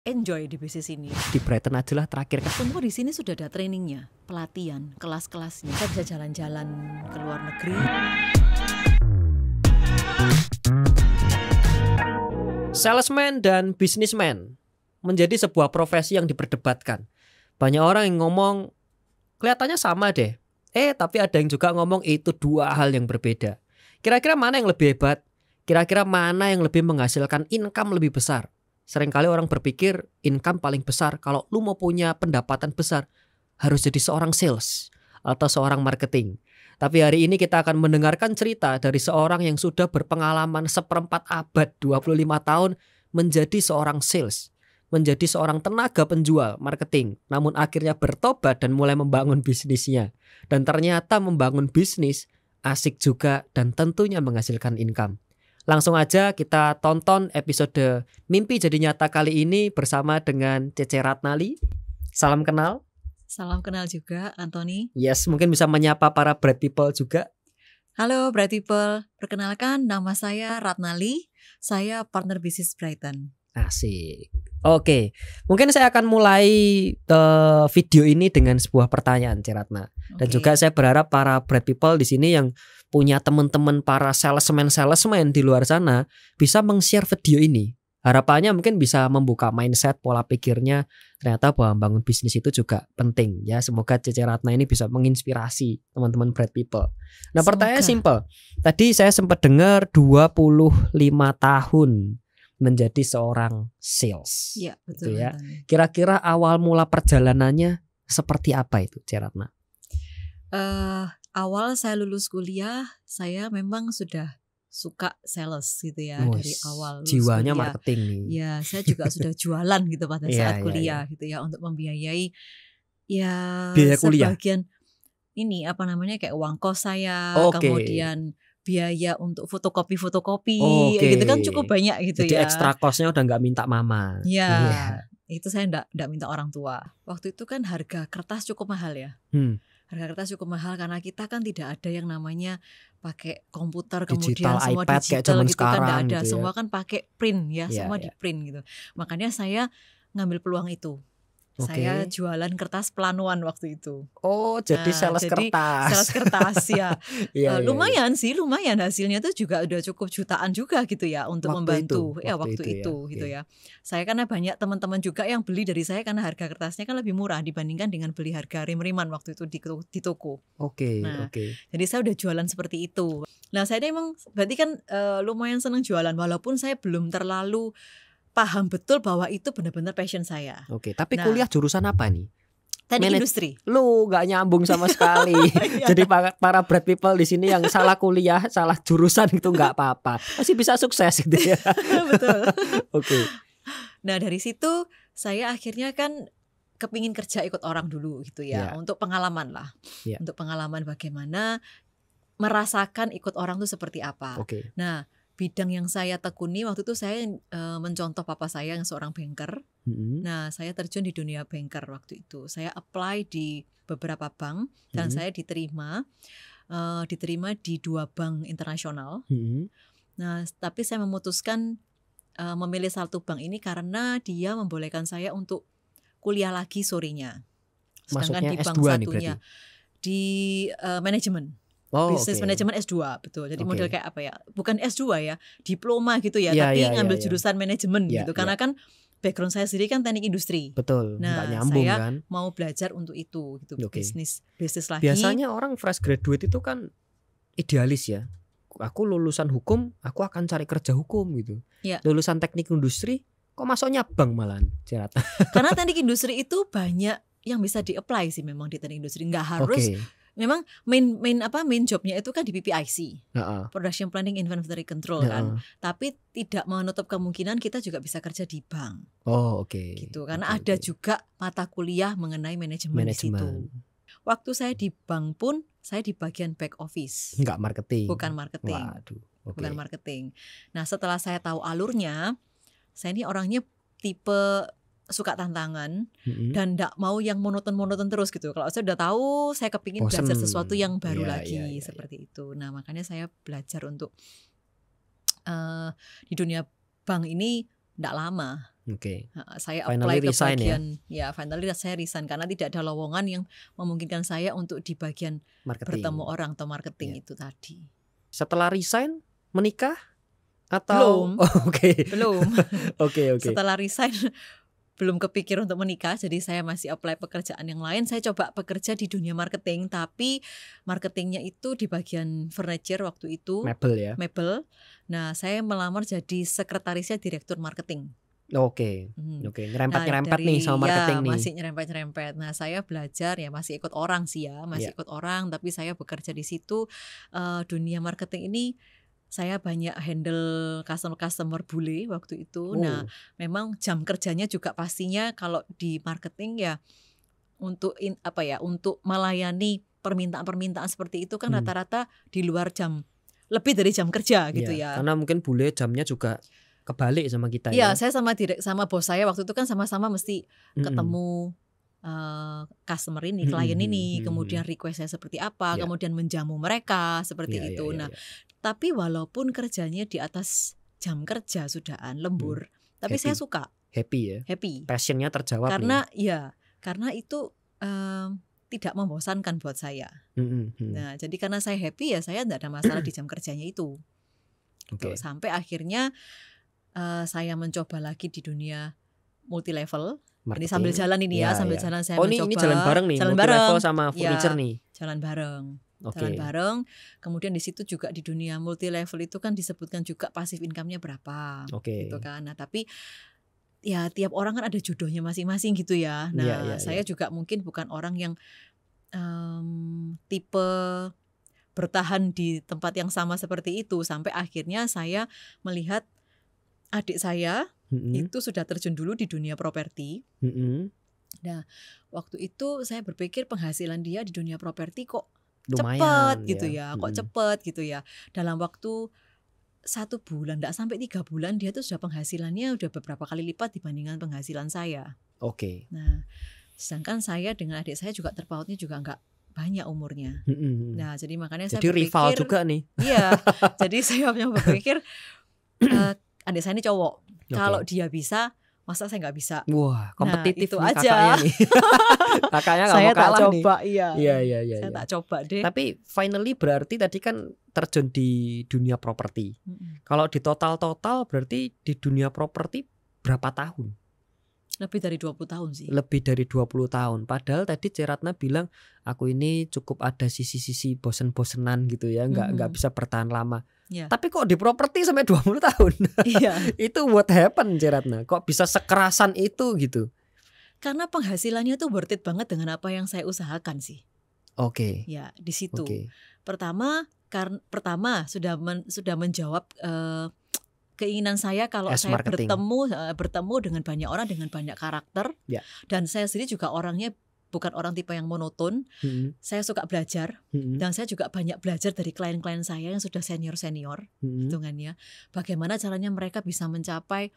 enjoy di bisnis ini. Di Brighton aja lah terakhir kan. Semua di sini sudah ada trainingnya, pelatihan, kelas-kelasnya. Kita bisa jalan-jalan ke luar negeri. Salesman dan businessman menjadi sebuah profesi yang diperdebatkan. Banyak orang yang ngomong kelihatannya sama deh. Tapi ada yang juga ngomong itu dua hal yang berbeda. Kira-kira mana yang lebih hebat? Kira-kira mana yang lebih menghasilkan income lebih besar? Seringkali orang berpikir income paling besar kalau lu mau punya pendapatan besar harus jadi seorang sales atau seorang marketing. Tapi hari ini kita akan mendengarkan cerita dari seorang yang sudah berpengalaman seperempat abad 25 tahun menjadi seorang sales, menjadi seorang tenaga penjual marketing, namun akhirnya bertobat dan mulai membangun bisnisnya. Dan ternyata membangun bisnis asik juga dan tentunya menghasilkan income. Langsung aja kita tonton episode Mimpi Jadi Nyata kali ini bersama dengan Cece Ratnali. Salam kenal. Salam kenal juga, Anthony. Yes, mungkin bisa menyapa para Bright People juga. Halo Bright People, perkenalkan nama saya Ratnali. Saya partner bisnis Brighton. Asik. Oke, mungkin saya akan mulai video ini dengan sebuah pertanyaan, Ceratna. Dan juga saya berharap para Bright People di sini yang punya teman-teman para salesman di luar sana bisa meng-share video ini. Harapannya mungkin bisa membuka mindset, pola pikirnya. Ternyata bahwa membangun bisnis itu juga penting ya. Semoga Cece Ratna ini bisa menginspirasi teman-teman Bright People. Nah, pertanyaannya simple. Tadi saya sempat dengar 25 tahun menjadi seorang sales. Iya, betul. Gitu ya. Kira-kira awal mula perjalanannya seperti apa itu, Ceratna? Awal saya lulus kuliah, saya memang sudah suka sales gitu ya. Dari awal lulus jiwanya kuliah. Marketing nih. Ya, saya juga sudah jualan gitu pada saat kuliah gitu ya, untuk membiayai biaya kuliah. Sebagian ini kayak uang kos saya, kemudian biaya untuk fotokopi gitu kan cukup banyak gitu. Jadi ya. Ekstra kosnya udah nggak minta mama. Ya, itu saya nggak minta orang tua. Waktu itu kan harga kertas cukup mahal ya. Harga kertas cukup mahal karena kita kan tidak ada yang namanya pakai komputer digital, kemudian semua iPad, digital gitu sekarang, kan nggak ada. Gitu ya. Semua kan pakai print ya, semua di print gitu. Makanya saya ngambil peluang itu. Saya jualan kertas planuan waktu itu. Jadi sales kertas. Sales kertas ya. Lumayan hasilnya tuh juga udah cukup jutaan juga gitu ya untuk membantu waktu itu gitu ya. Saya karena banyak teman-teman juga yang beli dari saya karena harga kertasnya kan lebih murah dibandingkan dengan beli harga rim-riman waktu itu di toko. Jadi saya udah jualan seperti itu. Nah, saya emang berarti kan lumayan senang jualan walaupun saya belum terlalu paham betul bahwa itu benar-benar passion saya. Tapi kuliah jurusan apa nih? Teknik industri. Lu nggak nyambung sama sekali. Jadi para Bright People di sini yang salah kuliah, salah jurusan itu nggak apa-apa, masih bisa sukses gitu ya. Betul. Nah, dari situ saya akhirnya kan kepingin kerja ikut orang dulu gitu ya, untuk pengalaman lah, untuk pengalaman bagaimana merasakan ikut orang tuh seperti apa. Nah, bidang yang saya tekuni waktu itu saya mencontoh papa saya yang seorang banker. Nah, saya terjun di dunia banker waktu itu. Saya apply di beberapa bank dan saya diterima di 2 bank internasional. Nah, tapi saya memutuskan memilih satu bank ini karena dia membolehkan saya untuk kuliah lagi sorenya. Sedangkan maksudnya di bank S2 satunya di manajemen. Bisnis manajemen S2, betul. Jadi model kayak apa ya? Bukan S2 ya, diploma gitu ya, tapi ngambil jurusan manajemen gitu. Karena kan background saya sendiri kan teknik industri. Betul. Nah, nyambung, saya kan? mau belajar untuk itu gitu. Bisnis lagi. Biasanya orang fresh graduate itu kan idealis ya. Aku lulusan hukum, aku akan cari kerja hukum gitu. Lulusan teknik industri, kok masuknya bank malahan, Cerat? Karena teknik industri itu banyak yang bisa di-apply sih memang di teknik industri. Nggak harus. Memang main jobnya itu kan di PPIC, Production Planning Inventory Control kan. Tapi tidak menutup kemungkinan kita juga bisa kerja di bank. Gitu. Karena ada juga mata kuliah mengenai manajemen di situ. Waktu saya di bank pun saya di bagian back office. Enggak marketing. Bukan marketing. Bukan marketing. Nah, setelah saya tahu alurnya, saya ini orangnya tipe suka tantangan dan gak mau yang monoton terus gitu. Kalau saya udah tahu, saya kepingin belajar sesuatu yang baru lagi seperti itu. Nah, makanya saya belajar untuk di dunia bank ini gak lama. Saya Finally apply ke resign bagian finally saya resign karena tidak ada lowongan yang memungkinkan saya untuk di bagian bertemu orang atau marketing itu tadi. Setelah resign menikah atau belum. Oke. Setelah resign belum kepikir untuk menikah, jadi saya masih apply pekerjaan yang lain. Saya coba bekerja di dunia marketing, tapi marketingnya itu di bagian furniture waktu itu. Mebel. Nah, saya melamar jadi sekretarisnya direktur marketing. Nyerempet-nyerempet nih sama marketing nih. Masih nyerempet-nyerempet. Nah, saya belajar masih ikut orang sih ikut orang, tapi saya bekerja di situ. Dunia marketing ini saya banyak handle customer bule waktu itu. Nah, memang jam kerjanya juga pastinya kalau di marketing untuk untuk melayani permintaan seperti itu kan rata-rata di luar jam, lebih dari jam kerja gitu ya. Karena mungkin bule jamnya juga kebalik sama kita ya. Saya sama bos saya waktu itu kan sama-sama mesti ketemu customer ini, klien ini, kemudian requestnya seperti apa, kemudian menjamu mereka seperti itu. Nah, tapi walaupun kerjanya di atas jam kerja sudahan lembur, tapi saya suka. Happy. Passionnya terjawab. Karena itu tidak membosankan buat saya. Nah, jadi karena saya happy saya tidak ada masalah di jam kerjanya itu. Sampai akhirnya saya mencoba lagi di dunia multi level. Ini sambil jalan ini sambil jalan saya mencoba. Ini jalan bareng nih, multi level sama furniture nih. Jalan bareng. Jalan bareng. Kemudian di situ juga di dunia multi level itu kan disebutkan juga passive income-nya berapa, gitu kan. Nah, tapi tiap orang kan ada jodohnya masing-masing gitu ya. Nah, saya juga mungkin bukan orang yang tipe bertahan di tempat yang sama seperti itu. Sampai akhirnya saya melihat adik saya itu sudah terjun dulu di dunia properti. Nah, waktu itu saya berpikir penghasilan dia di dunia properti kok cepat gitu ya. Kok cepat gitu ya. Dalam waktu 1 bulan, tidak sampai 3 bulan dia tuh sudah penghasilannya udah beberapa kali lipat dibandingkan penghasilan saya. Nah, sedangkan saya dengan adik saya juga terpautnya juga nggak banyak umurnya. Nah, jadi makanya saya berpikir rival juga nih. Iya, jadi saya berpikir adik saya ini cowok. Kalau dia bisa, masa saya nggak bisa? Wah, kompetitif nah, itu nih aja. Kakaknya nih. Kakaknya nggak mau kalah nih. Saya tak coba, iya. Saya tak coba deh. Tapi finally berarti tadi kan terjun di dunia properti. Kalau di total berarti di dunia properti berapa tahun? Lebih dari 20 tahun sih. Lebih dari 20 tahun. Padahal tadi Ceratna bilang aku ini cukup ada sisi-sisi bosen-bosenan gitu ya, nggak bisa bertahan lama. Tapi kok di properti sampai 20 tahun? Itu what happen Ceratna? Kok bisa sekerasan itu gitu? Karena penghasilannya tuh worth it banget dengan apa yang saya usahakan sih. Ya, di situ. Pertama sudah menjawab keinginan saya kalau saya bertemu dengan banyak orang dengan banyak karakter. Dan saya sendiri juga orangnya bukan orang tipe yang monoton. Saya suka belajar dan saya juga banyak belajar dari klien-klien saya yang sudah senior-senior hitungannya. Bagaimana caranya mereka bisa mencapai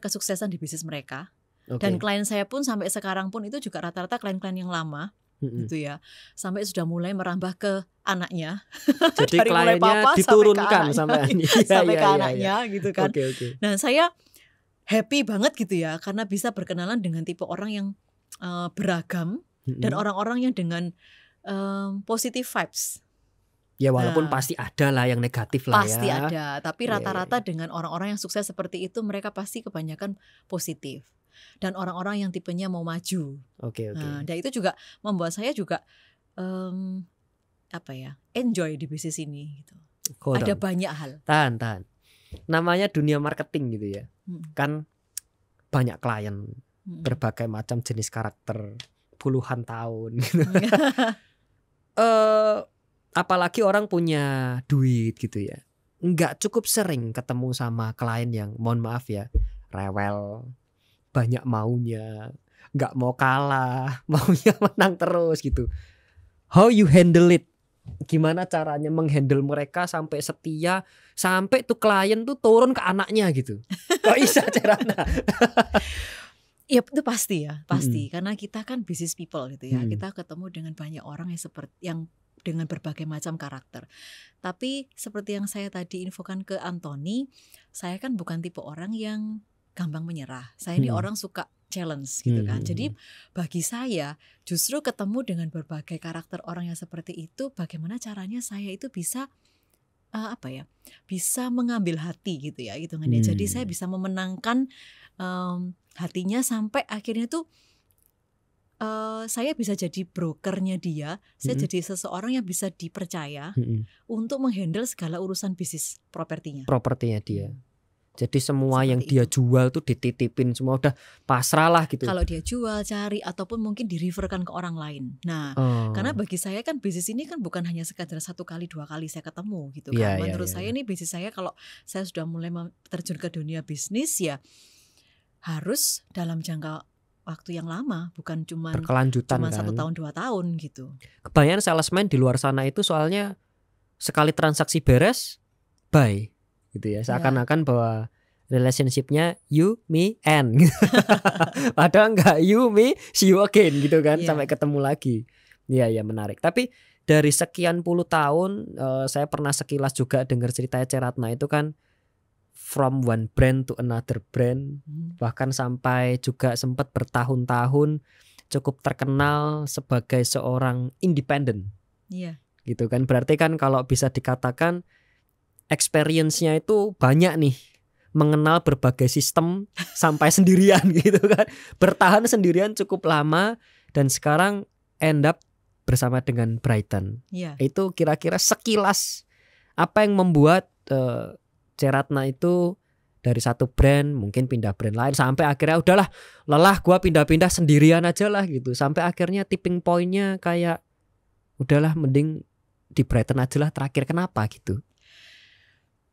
kesuksesan di bisnis mereka. Dan klien saya pun sampai sekarang pun itu juga rata-rata klien-klien yang lama. Gitu ya, sampai sudah mulai merambah ke anaknya. Jadi kliennya diturunkan sampai ke anaknya gitu kan. Nah, saya happy banget gitu ya karena bisa berkenalan dengan tipe orang yang beragam dan orang-orang yang dengan positive vibes. Ya walaupun pasti ada lah yang negatif lah pasti ada, tapi rata-rata dengan orang-orang yang sukses seperti itu mereka pasti kebanyakan positif. Dan orang-orang yang tipenya mau maju. Nah, dan itu juga membuat saya juga enjoy di bisnis ini gitu. Ada banyak hal. Tahan. Namanya dunia marketing gitu ya. Kan banyak klien, berbagai macam jenis karakter, puluhan tahun gitu. Apalagi orang punya duit gitu ya. Nggak cukup sering ketemu sama klien yang mohon maaf ya, rewel, banyak maunya, nggak mau kalah, maunya menang terus gitu. How you handle it? Gimana caranya menghandle mereka sampai setia, sampai tuh klien tuh turun ke anaknya gitu? Kok bisa caranya? Ya itu pasti karena kita kan business people gitu ya. Kita ketemu dengan banyak orang yang dengan berbagai macam karakter. Tapi seperti yang saya tadi infokan ke Anthony, saya kan bukan tipe orang yang gampang menyerah. Saya ini orang suka challenge gitu kan. Jadi bagi saya justru ketemu dengan berbagai karakter orang yang seperti itu, bagaimana caranya saya itu bisa bisa mengambil hati gitu ya hitungannya. Jadi saya bisa memenangkan hatinya sampai akhirnya tuh saya bisa jadi brokernya dia. Saya jadi seseorang yang bisa dipercaya untuk menghandle segala urusan bisnis propertinya dia. Jadi semua seperti yang dia jual tuh dititipin semua, udah pasrah lah gitu. Kalau dia jual, cari, ataupun mungkin di-referkan ke orang lain. Nah, karena bagi saya kan bisnis ini kan bukan hanya sekadar 1 kali 2 kali saya ketemu gitu kan. Menurut saya ini bisnis saya, kalau saya sudah mulai terjun ke dunia bisnis ya harus dalam jangka waktu yang lama, bukan cuma berkelanjutan kan. 1 tahun 2 tahun gitu. Kebanyakan salesman di luar sana itu soalnya sekali transaksi beres, bye. Gitu ya, seakan-akan bahwa relationshipnya you, me, and padahal enggak, you, me, see you again gitu kan, sampai ketemu lagi. Iya menarik. Tapi dari sekian puluh tahun saya pernah sekilas juga dengar ceritanya C. Ratna itu kan from one brand to another brand, bahkan sampai juga sempat bertahun-tahun cukup terkenal sebagai seorang independen. Iya. Gitu kan, berarti kan kalau bisa dikatakan experience-nya itu banyak nih, mengenal berbagai sistem sampai sendirian gitu kan, bertahan sendirian cukup lama dan sekarang end up bersama dengan Brighton. Itu kira-kira sekilas apa yang membuat C. Ratna itu dari satu brand mungkin pindah brand lain sampai akhirnya udahlah, lelah gua pindah-pindah sendirian aja lah gitu, sampai akhirnya tipping point-nya kayak udahlah mending di Brighton aja lah terakhir. Kenapa gitu?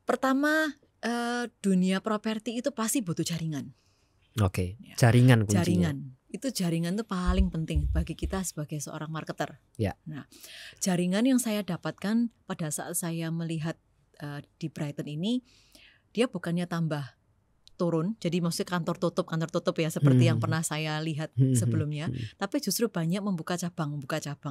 Pertama, dunia properti itu pasti butuh jaringan. Oke, jaringan kuncinya. Jaringan itu paling penting bagi kita sebagai seorang marketer. Ya. Nah, jaringan yang saya dapatkan pada saat saya melihat di Brighton ini, dia bukannya tambah turun, jadi maksudnya kantor tutup ya seperti yang pernah saya lihat sebelumnya, tapi justru banyak membuka cabang.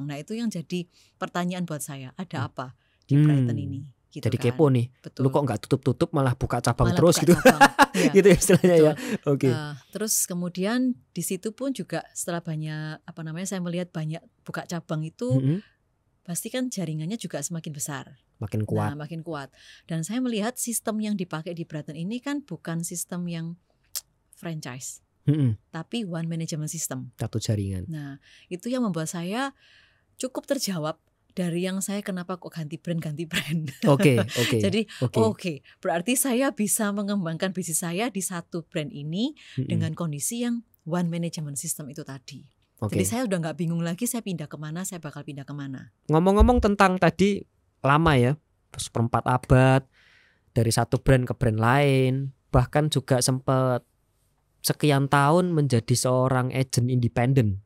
Nah, itu yang jadi pertanyaan buat saya, ada apa di Brighton ini? Gitu jadi kan. kepo nih. Betul. Lu kok nggak tutup malah buka cabang terus gitu. Ya. Gitu istilahnya. Betul. Ya. Oke. Terus kemudian di situ pun juga setelah banyak saya melihat banyak buka cabang itu, pasti kan jaringannya juga semakin besar. Makin kuat. Nah, makin kuat. Dan saya melihat sistem yang dipakai di Brighton ini kan bukan sistem yang franchise. Tapi one management system. Satu jaringan. Nah, itu yang membuat saya cukup terjawab dari yang saya kenapa kok ganti brand. Oke. Jadi berarti saya bisa mengembangkan bisnis saya di satu brand ini dengan kondisi yang one management system itu tadi. Jadi saya udah nggak bingung lagi saya bakal pindah kemana. Ngomong-ngomong tentang tadi lama ya, 1/4 abad dari satu brand ke brand lain, bahkan juga sempat sekian tahun menjadi seorang agent independen.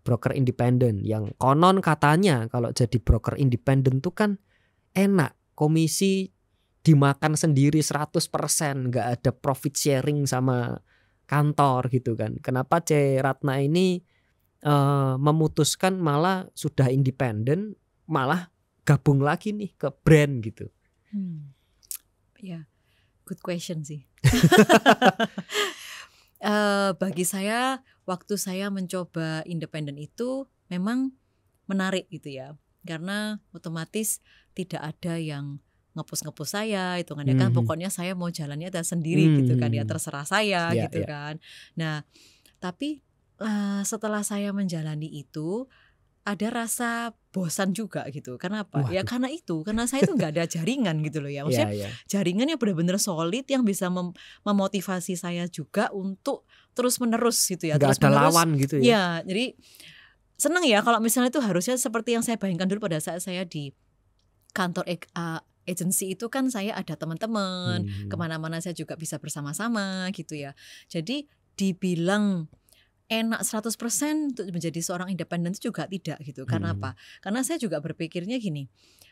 Broker independen yang konon katanya kalau jadi broker independen tuh kan enak, komisi dimakan sendiri 100%, nggak ada profit sharing sama kantor gitu kan. Kenapa C. Ratna ini memutuskan malah sudah independen malah gabung lagi nih ke brand gitu? Ya, good question sih. Bagi saya waktu saya mencoba independen itu memang menarik gitu ya, karena otomatis tidak ada yang ngepus saya, hitungannya kan pokoknya saya mau jalannya sendiri gitu kan ya, terserah saya gitu kan. Nah tapi setelah saya menjalani itu ada rasa bosan juga gitu. Kenapa? Ya karena saya itu nggak ada jaringan gitu loh ya. Maksudnya jaringan yang benar-benar solid yang bisa memotivasi saya juga untuk terus menerus gitu ya. Nggak ada lawan gitu ya. Ya, jadi senang ya kalau misalnya itu harusnya seperti yang saya bayangkan dulu pada saat saya di kantor agency itu kan saya ada teman-teman, kemana-mana saya juga bisa bersama-sama gitu ya. Jadi dibilang enak 100% untuk menjadi seorang independen itu juga tidak gitu. Karena apa? Karena saya juga berpikirnya gini,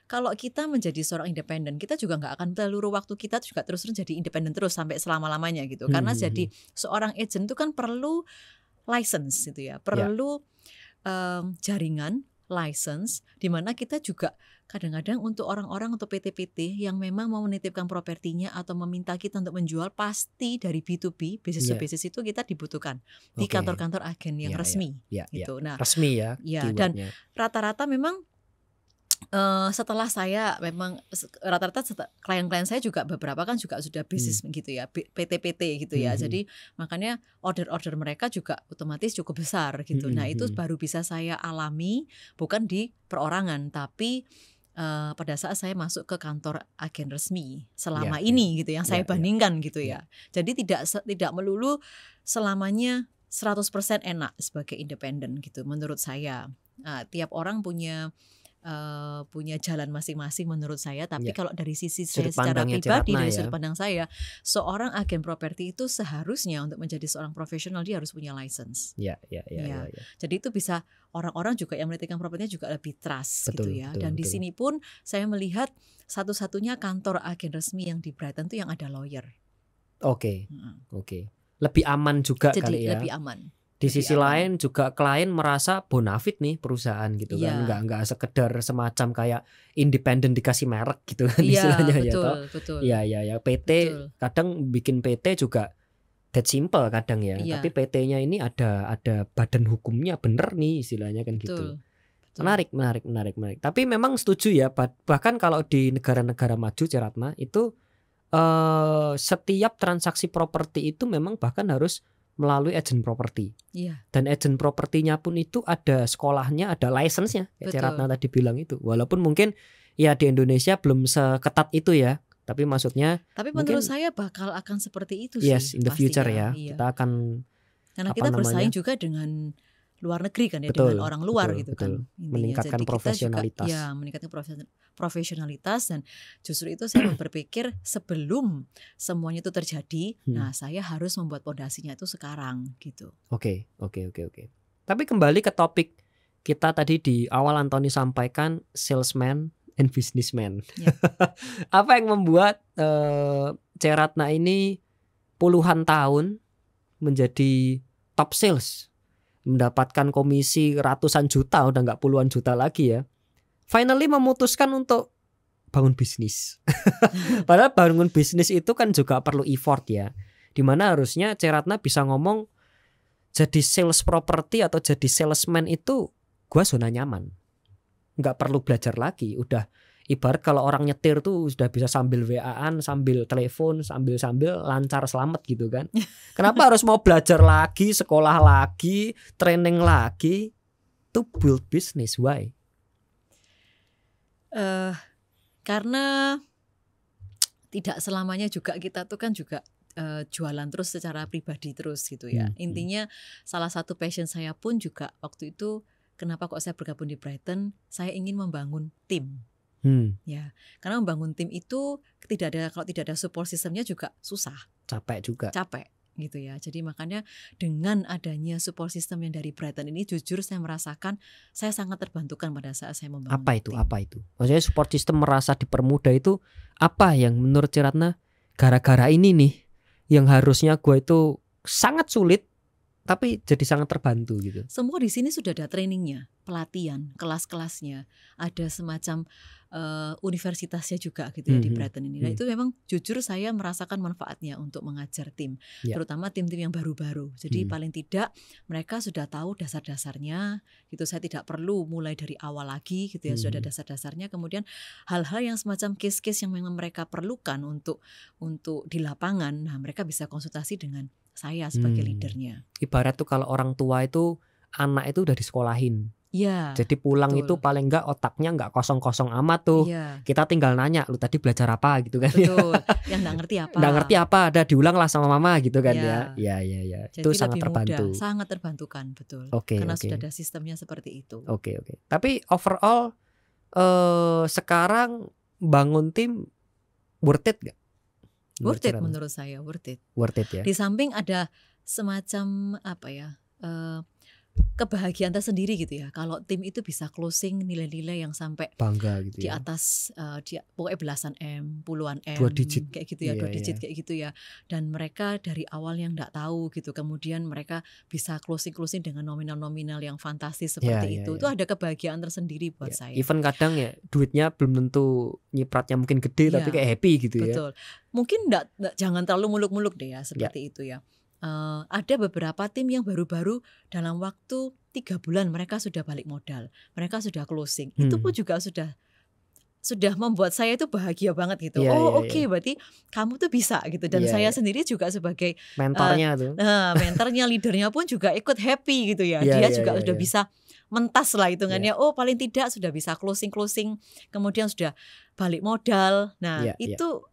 kalau kita menjadi seorang independen, kita juga nggak akan seluruh waktu kita juga terus jadi independen terus sampai selama-lamanya gitu. Karena jadi seorang agent itu kan perlu license gitu ya, perlu jaringan, license, di mana kita juga kadang-kadang untuk orang-orang, untuk PT-PT yang memang mau menitipkan propertinya atau meminta kita untuk menjual, pasti dari B2B, business to business itu kita dibutuhkan di kantor-kantor agen yang resmi. Gitu. Nah, resmi ya. Dan rata-rata memang setelah saya memang rata-rata klien-klien saya juga beberapa kan juga sudah bisnis gitu ya, PT-PT gitu ya. Jadi makanya order-order mereka juga otomatis cukup besar gitu. Nah, itu baru bisa saya alami bukan di perorangan, tapi pada saat saya masuk ke kantor agen resmi selama ini gitu yang saya bandingkan gitu ya. Jadi tidak melulu selamanya 100% enak sebagai independen gitu menurut saya. Tiap orang punya jalan masing-masing menurut saya, tapi kalau dari sisi saya secara pribadi, dari sudut pandang saya, seorang agen properti itu seharusnya untuk menjadi seorang profesional dia harus punya license. Jadi itu bisa orang-orang juga yang menitipkan propertinya juga lebih trust gitu ya. Dan di sini pun saya melihat satu-satunya kantor agen resmi yang di Brighton itu yang ada lawyer. Oke. Lebih aman juga jadi, kali ya. Lebih aman. Di sisi lain juga klien merasa bonafit nih perusahaan gitu kan, nggak sekedar semacam kayak independen dikasih merek gitu kan istilahnya betul. Ya PT betul. Kadang bikin PT juga that simple kadang ya, tapi PT-nya ini ada badan hukumnya bener nih istilahnya kan gitu. Menarik. Tapi memang setuju ya, bahkan kalau di negara-negara maju Ceratna itu setiap transaksi properti itu memang bahkan harus melalui agent properti. Dan agent propertinya pun itu ada sekolahnya, ada license-nya. Ceratna tadi bilang itu. Walaupun mungkin ya di Indonesia belum seketat itu ya. Tapi maksudnya menurut saya akan seperti itu sih. Yes, in the future ya. Kita akan karena kita bersaing juga dengan luar negeri kan ya, dengan orang luar gitu kan. Meningkatkan jadi profesionalitas. Kita juga, meningkatkan profesionalitas, dan justru itu saya berpikir sebelum semuanya itu terjadi, nah saya harus membuat pondasinya itu sekarang gitu. Oke. Tapi kembali ke topik kita tadi di awal, Antoni sampaikan salesman and businessman. Apa yang membuat Ceratna ini puluhan tahun menjadi top sales, mendapatkan komisi ratusan juta, udah nggak puluhan juta lagi ya, finally memutuskan untuk bangun bisnis. Padahal bangun bisnis itu kan juga perlu effort ya, dimana harusnya Ceratna bisa ngomong jadi sales property atau jadi salesman itu gua zona nyaman, nggak perlu belajar lagi. Udah ibarat kalau orang nyetir tuh sudah bisa sambil WA-an, sambil telepon, sambil lancar selamat gitu kan. Kenapa harus mau belajar lagi, sekolah lagi, training lagi to build business? Why? Karena tidak selamanya juga kita tuh kan juga jualan terus secara pribadi terus gitu ya. Intinya salah satu passion saya pun juga waktu itu, kenapa kok saya bergabung di Brighton, saya ingin membangun tim. Ya, karena membangun tim itu kalau tidak ada support sistemnya juga susah, capek gitu ya. Jadi makanya dengan adanya support system yang dari Brighton ini, jujur saya merasakan saya sangat terbantukan pada saat saya membangun tim. Apa itu? Maksudnya support system merasa dipermudah itu apa yang menurut Ceratna gara-gara ini nih yang harusnya gue itu sangat sulit tapi jadi sangat terbantu gitu. Semua di sini sudah ada trainingnya, pelatihan, kelas-kelasnya, ada semacam universitasnya juga gitu ya di Brighton ini. Nah itu memang jujur saya merasakan manfaatnya untuk mengajar tim, terutama tim-tim yang baru-baru. Jadi paling tidak mereka sudah tahu dasar-dasarnya gitu. Saya tidak perlu mulai dari awal lagi gitu ya, sudah ada dasar-dasarnya. Kemudian hal-hal yang semacam case-case yang memang mereka perlukan untuk di lapangan, nah mereka bisa konsultasi dengan saya sebagai leadernya. Ibarat tuh kalau orang tua itu anak itu udah disekolahin. Ya, jadi pulang betul. Itu paling enggak otaknya enggak kosong-kosong amat tuh. Ya. Kita tinggal nanya, lu tadi belajar apa gitu kan. Betul. Yang enggak ngerti apa. Enggak ngerti apa, ada diulang lah sama mama gitu kan ya. Ya. Jadi itu sangat terbantu. Mudah, sangat terbantukan, betul. Karena sudah ada sistemnya seperti itu. Oke. Tapi overall sekarang bangun tim worth it gak? Worth it menurut saya, worth it ya. Di samping ada semacam apa ya, kebahagiaan tersendiri gitu ya. Kalau tim itu bisa closing nilai-nilai yang sampai bangga gitu di ya. atas pokoknya belasan M, puluhan M, 2 digit kayak gitu ya, 2 digit kayak gitu ya. Dan mereka dari awal yang nggak tahu gitu, kemudian mereka bisa closing dengan nominal-nominal yang fantastis seperti itu. Itu ada kebahagiaan tersendiri buat saya. Even kadang ya duitnya belum tentu nyipratnya mungkin gede tapi kayak happy gitu ya. Betul. Mungkin jangan terlalu muluk-muluk deh ya seperti itu ya. Ada beberapa tim yang baru-baru dalam waktu 3 bulan mereka sudah balik modal, mereka sudah closing. Itu pun juga sudah membuat saya itu bahagia banget gitu. Oke, berarti kamu tuh bisa gitu. Dan saya sendiri juga sebagai mentornya tuh, mentornya, leadernya pun juga ikut happy gitu ya. Dia juga sudah bisa mentas lah hitungannya. Paling tidak sudah bisa closing, kemudian sudah balik modal. Nah itu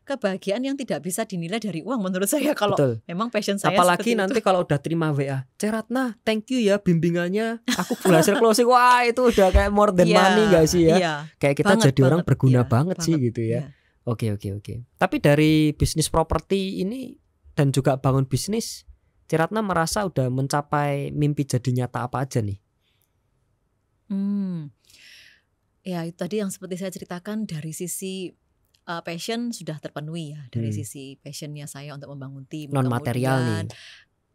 kebahagiaan yang tidak bisa dinilai dari uang menurut saya kalau memang passion saya. Apalagi nanti kalau udah terima WA, Ceratna thank you ya bimbingannya, aku berhasil closing. Wah itu udah kayak more than money gak sih ya? Kayak kita jadi orang berguna banget sih gitu ya. Oke. Tapi dari bisnis properti ini dan juga bangun bisnis, Ceratna merasa udah mencapai mimpi jadi nyata apa aja nih? Ya itu tadi yang seperti saya ceritakan, dari sisi passion sudah terpenuhi ya, dari sisi passionnya saya untuk membangun tim. Non material nih.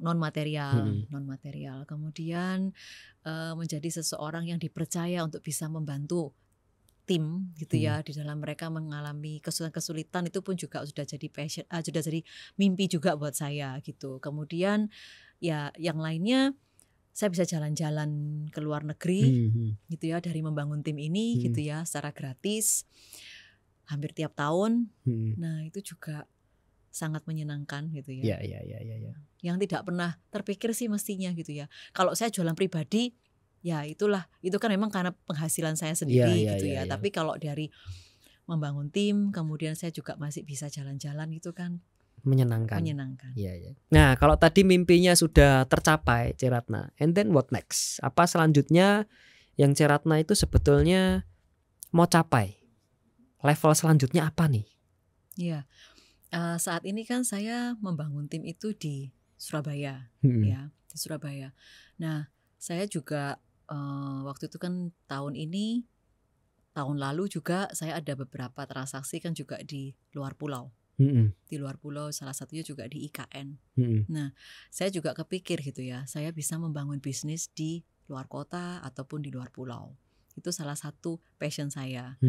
Non material. Kemudian menjadi seseorang yang dipercaya untuk bisa membantu tim gitu ya, di dalam mereka mengalami kesulitan itu pun juga sudah jadi passion, sudah jadi mimpi juga buat saya gitu. Kemudian ya yang lainnya, saya bisa jalan-jalan ke luar negeri gitu ya dari membangun tim ini gitu ya secara gratis hampir tiap tahun. Nah itu juga sangat menyenangkan gitu ya. Iya. Yang tidak pernah terpikir sih mestinya gitu ya. Kalau saya jualan pribadi ya itu kan memang karena penghasilan saya sendiri gitu ya. Tapi kalau dari membangun tim, kemudian saya juga masih bisa jalan-jalan, itu kan menyenangkan. Iya. Nah kalau tadi mimpinya sudah tercapai Ceratna, and then what next? Apa selanjutnya yang Ceratna itu sebetulnya mau capai? Level selanjutnya apa nih? Iya, saat ini kan saya membangun tim itu di Surabaya, ya di Surabaya. Nah, saya juga waktu itu kan tahun lalu juga saya ada beberapa transaksi kan juga di luar pulau. Di luar pulau, salah satunya juga di IKN. Nah, saya juga kepikir gitu ya, saya bisa membangun bisnis di luar kota ataupun di luar pulau. Itu salah satu passion saya,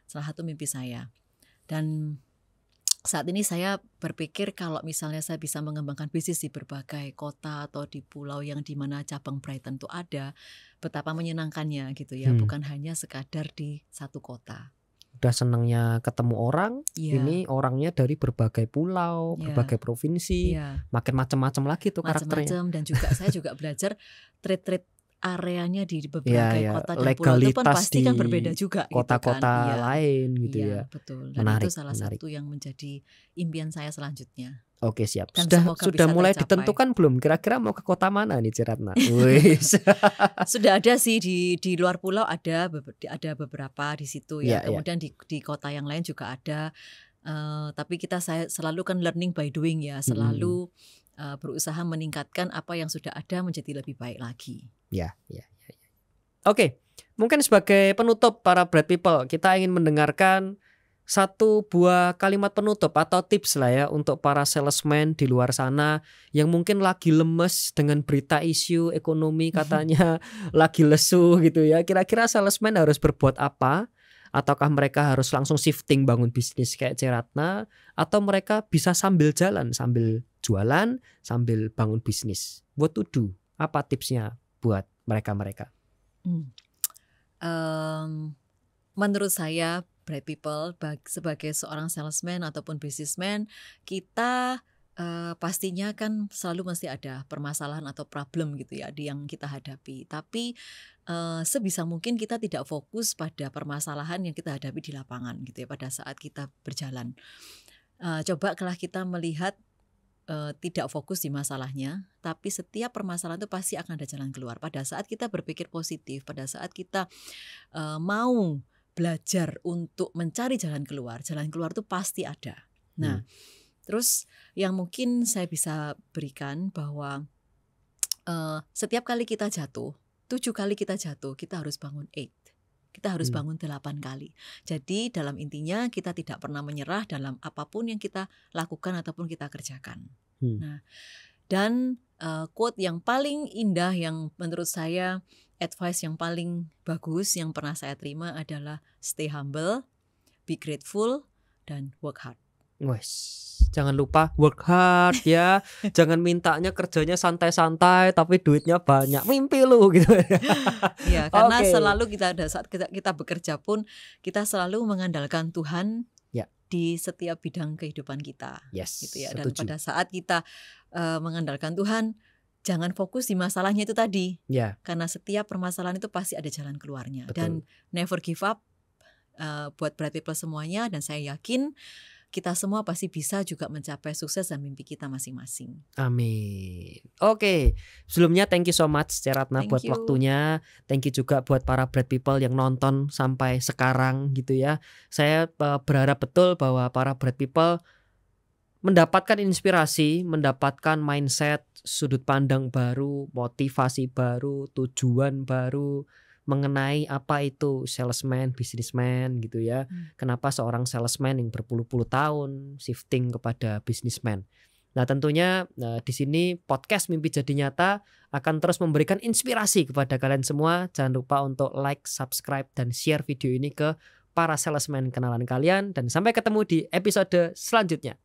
salah satu mimpi saya. Dan saat ini saya berpikir kalau misalnya saya bisa mengembangkan bisnis di berbagai kota atau di pulau yang dimana cabang Brighton itu ada, betapa menyenangkannya gitu ya, bukan hanya sekadar di satu kota. Udah senangnya ketemu orang, ini orangnya dari berbagai pulau, berbagai provinsi, makin macam-macam lagi tuh karakternya. Dan juga saya juga belajar trade areanya di beberapa kota dan pulau itu kan pasti kan berbeda juga kota-kota gitu kan. lain gitu ya. Betul. Dan itu salah satu yang menjadi impian saya selanjutnya. Oke, siap. Sudah mulai ditentukan belum kira-kira mau ke kota mana nih Ceratna? Sudah ada sih di luar pulau, ada beberapa di situ ya. Kemudian di kota yang lain juga ada. Tapi saya selalu kan learning by doing ya, selalu berusaha meningkatkan apa yang sudah ada menjadi lebih baik lagi. Ya. Oke, mungkin sebagai penutup para Bright People, kita ingin mendengarkan satu buah kalimat penutup atau tips lah ya untuk para salesman di luar sana yang mungkin lagi lemes dengan berita isu ekonomi katanya lagi lesu gitu ya. Kira-kira salesman harus berbuat apa? Ataukah mereka harus langsung shifting bangun bisnis kayak Ceratna, atau mereka bisa sambil jalan, sambil jualan, sambil bangun bisnis? What to do? Apa tipsnya buat mereka-mereka? Menurut saya Bright People, sebagai seorang salesman ataupun businessman, kita pastinya kan selalu mesti ada permasalahan atau problem gitu ya yang kita hadapi. Tapi sebisa mungkin kita tidak fokus pada permasalahan yang kita hadapi di lapangan gitu ya pada saat kita berjalan. Coba kalau kita melihat tidak fokus di masalahnya, tapi setiap permasalahan itu pasti akan ada jalan keluar. Pada saat kita berpikir positif, pada saat kita mau belajar untuk mencari jalan keluar itu pasti ada. Nah, terus yang mungkin saya bisa berikan bahwa setiap kali kita jatuh, 7 kali kita jatuh, kita harus bangun 8. Kita harus bangun 8 kali. Jadi dalam intinya kita tidak pernah menyerah dalam apapun yang kita lakukan ataupun kita kerjakan. Nah, dan quote yang paling indah yang menurut saya, advice yang paling bagus yang pernah saya terima adalah stay humble, be grateful, dan work hard. Wes, jangan lupa work hard ya. Jangan mintanya kerjanya santai-santai tapi duitnya banyak. Mimpi lu gitu. Ya, karena selalu kita saat kita bekerja pun kita selalu mengandalkan Tuhan di setiap bidang kehidupan kita. Gitu ya. Dan pada saat kita mengandalkan Tuhan, jangan fokus di masalahnya itu tadi. Karena setiap permasalahan itu pasti ada jalan keluarnya. Betul. Dan never give up buat Bright People semuanya, dan saya yakin kita semua pasti bisa juga mencapai sukses dan mimpi kita masing-masing. Amin. Oke, sebelumnya thank you so much Ceratna buat waktunya. Thank you juga buat para Bright People yang nonton sampai sekarang gitu ya. Saya berharap betul bahwa para Bright People mendapatkan inspirasi, mendapatkan mindset, sudut pandang baru, motivasi baru, tujuan baru mengenai apa itu salesman, businessman gitu ya. Kenapa seorang salesman yang berpuluh-puluh tahun shifting kepada businessman. Nah, tentunya di sini podcast Mimpi Jadi Nyata akan terus memberikan inspirasi kepada kalian semua. Jangan lupa untuk like, subscribe, dan share video ini ke para salesman kenalan kalian. Dan sampai ketemu di episode selanjutnya.